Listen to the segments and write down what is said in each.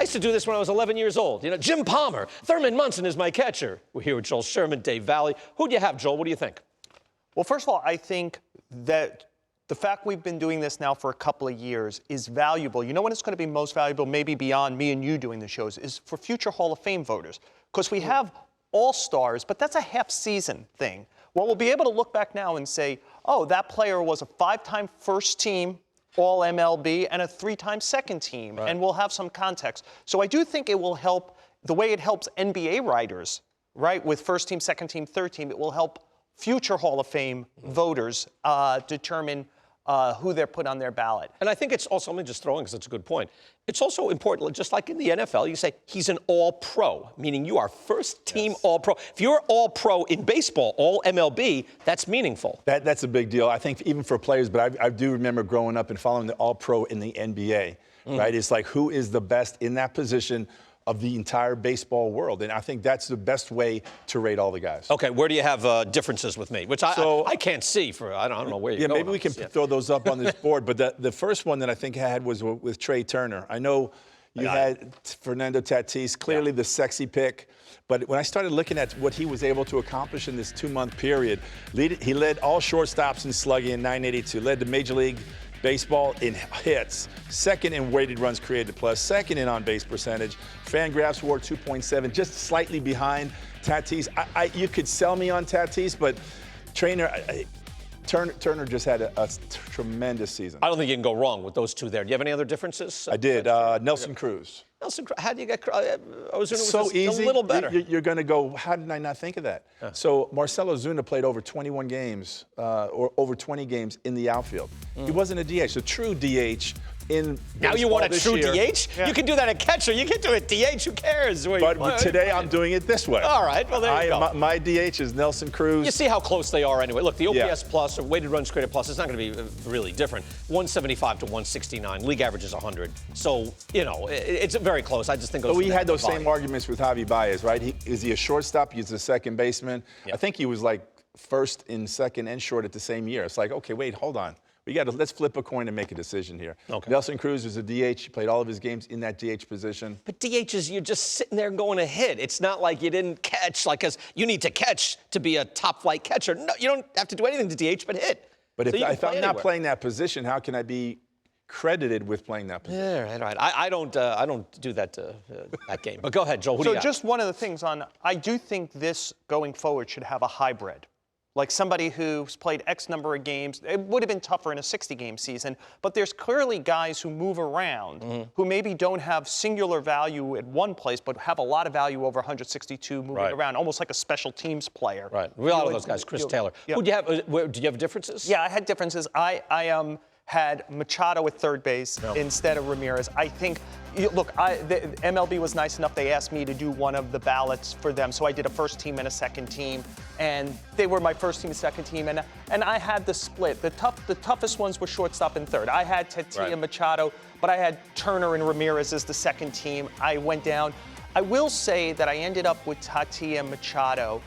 I used to do this when I was 11 years old. You know, Jim Palmer, Thurman Munson is my catcher. We're here with Joel Sherman, Dave Valley. Who do you have, Joel? What do you think? Well, first of all, I think that the fact we've been doing this now for a couple of years is valuable. You know when it's going to be most valuable, maybe beyond me and you doing the shows, is for future Hall of Fame voters. Because we have all-stars, but that's a half-season thing. Well, we'll be able to look back now and say, oh, that player was a 5-time first team All MLB and a 3-time second team, and we'll have some context. So I do think it will help, the way it helps NBA writers, right, with first team, second team, third team, it will help future Hall of Fame voters determine who they're put on their ballot. And I think it's also, let me just throw in because that's a good point. It's also important, just like in the NFL, you say he's an all-pro, meaning you are first-team all-pro. If you're all-pro in baseball, all MLB, that's meaningful. That's a big deal, I think, even for players. But I do remember growing up and following the all-pro in the NBA, right? It's like who is the best in that position of the entire baseball world. And I think that's the best way to rate all the guys. Okay, where do you have differences with me? Which I can't see for, I don't know where you're going. Yeah, maybe we can throw those up on this board. But the first one that I think I had was with Trey Turner. I know you had Fernando Tatis, clearly the sexy pick. But when I started looking at what he was able to accomplish in this 2-month period, he led all shortstops in slugging in .982, led the Major League Baseball in hits, second in weighted runs created plus, second in on-base percentage. Fangraphs WAR 2.7, just slightly behind Tatis. You could sell me on Tatis, but Turner just had a tremendous season. I don't think you can go wrong with those two there. Do you have any other differences? I did. Nelson Cruz. Nelson, how do you get? Ozuna was so easy. A little better. You're going to go, how did I not think of that? So Marcell Ozuna played over 21 games, or over 20 games in the outfield. He wasn't a DH, a true DH in now you want a true year. DH? Yeah. You can do that at catcher. You can do it DH. Who cares? But today I'm doing it this way. All right. Well, there you go. My DH is Nelson Cruz. You see how close they are anyway. Look, the OPS plus or weighted runs created plus, it's not going to be really different. 175 to 169. League average is 100. So, you know, it's very close. I just think we had those same arguments with Javi Baez, right? Is he a shortstop? He's a second baseman. I think he was like first in second and short at the same year. It's like, okay, wait, hold on. Let's flip a coin and make a decision here. Okay. Nelson Cruz is a DH. He played all of his games in that DH position. But DH is, you're just sitting there going to hit. It's not like you didn't catch, like, cause you need to catch to be a top flight catcher. No, you don't have to do anything to DH but hit. But if I'm not playing that position, how can I be credited with playing that position? Yeah, right. I don't do that that game. But go ahead, Joel. Who do you got? Just one of the things I do think this going forward should have a hybrid. Like somebody who's played X number of games. It would have been tougher in a 60-game season, but there's clearly guys who move around who maybe don't have singular value at one place, but have a lot of value over 162 moving around, almost like a special teams player. Right. We all of those guys. Chris Taylor. Yeah. Who do you have? Do you have differences? Yeah, I had differences. I had Machado at third base instead of Ramirez. I think, look, the MLB was nice enough. They asked me to do one of the ballots for them, so I did a first team and a second team, and they were my first team and second team, and I had the split. The toughest ones were shortstop and third. I had Tatis and Machado, but I had Turner and Ramirez as the second team. I went down. I will say that I ended up with Tatis and Machado,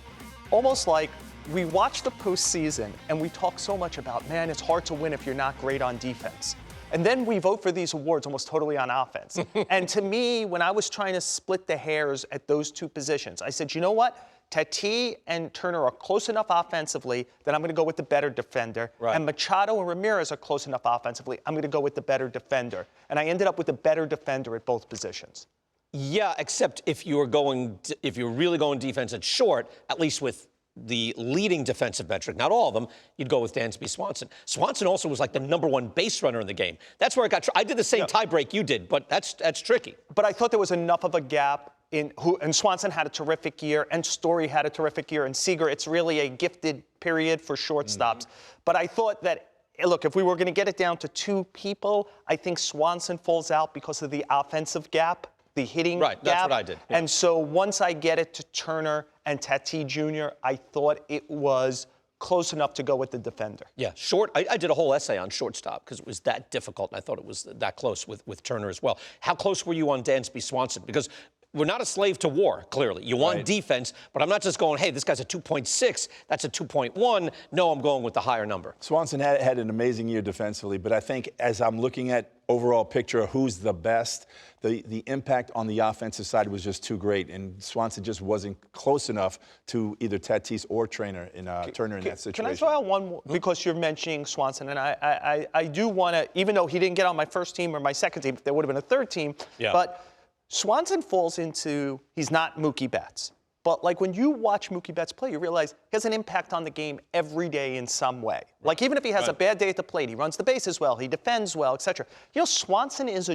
almost like we watch the postseason and we talk so much about, man, it's hard to win if you're not great on defense. And then we vote for these awards almost totally on offense. And to me, when I was trying to split the hairs at those two positions, I said, you know what? Tatis and Turner are close enough offensively that I'm going to go with the better defender. And Machado and Ramirez are close enough offensively. I'm going to go with the better defender. And I ended up with the better defender at both positions. Yeah, except if you're really going defense at short, at least with the leading defensive metric, not all of them, you'd go with Dansby Swanson. Swanson also was like the #1 base runner in the game. That's where it got. I did the same tie break you did, but that's tricky. But I thought there was enough of a gap and Swanson had a terrific year, and Story had a terrific year, and Seager. It's really a gifted period for shortstops. But I thought that, look, if we were going to get it down to two people, I think Swanson falls out because of the offensive gap. The hitting gap. That's what I did. Yeah. And so once I get it to Turner and Tatis Jr., I thought it was close enough to go with the defender. Yeah, short. I did a whole essay on shortstop because it was that difficult, and I thought it was that close with Turner as well. How close were you on Dansby Swanson? Because we're not a slave to war, clearly. You want Right. defense, but I'm not just going, hey, this guy's a 2.6, that's a 2.1. No, I'm going with the higher number. Swanson had an amazing year defensively, but I think as I'm looking at overall picture of who's the best, the impact on the offensive side was just too great, and Swanson just wasn't close enough to either Tatis or Turner in that situation. Can I throw out one more? Because you're mentioning Swanson, and I do want to, even though he didn't get on my first team or my second team, there would have been a third team, but Swanson falls into, he's not Mookie Betts. But like when you watch Mookie Betts play, you realize he has an impact on the game every day in some way. Like even if he has a bad day at the plate, he runs the bases well, he defends well, etc. You know, Swanson is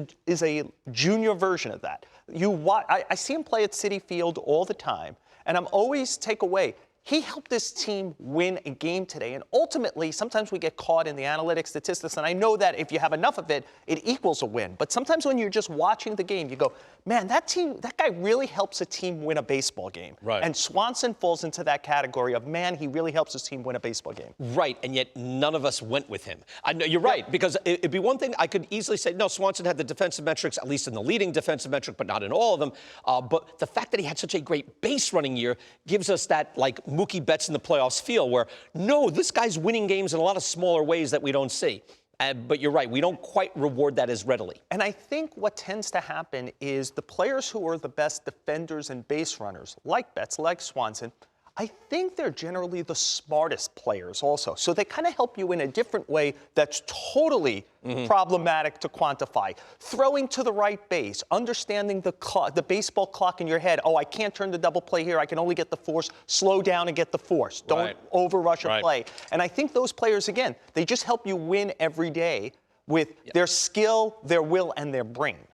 a junior version of that. I see him play at Citi Field all the time, and I'm always take away. He helped this team win a game today. And ultimately, sometimes we get caught in the analytics, statistics, and I know that if you have enough of it, it equals a win. But sometimes when you're just watching the game, you go, man, that guy really helps a team win a baseball game. Right. And Swanson falls into that category of, man, he really helps his team win a baseball game. Right, and yet none of us went with him. I know you're right, because it'd be one thing I could easily say, no, Swanson had the defensive metrics, at least in the leading defensive metric, but not in all of them. But the fact that he had such a great base running year gives us that, like, Mookie Betts in the playoffs feel where, no, this guy's winning games in a lot of smaller ways that we don't see. But you're right, we don't quite reward that as readily. And I think what tends to happen is the players who are the best defenders and base runners, like Betts, like Swanson, I think they're generally the smartest players also. So they kind of help you in a different way that's totally problematic to quantify. Throwing to the right base, understanding the baseball clock in your head. Oh, I can't turn the double play here. I can only get the force. Slow down and get the force. Don't overrush a play. And I think those players, again, they just help you win every day with their skill, their will, and their brain.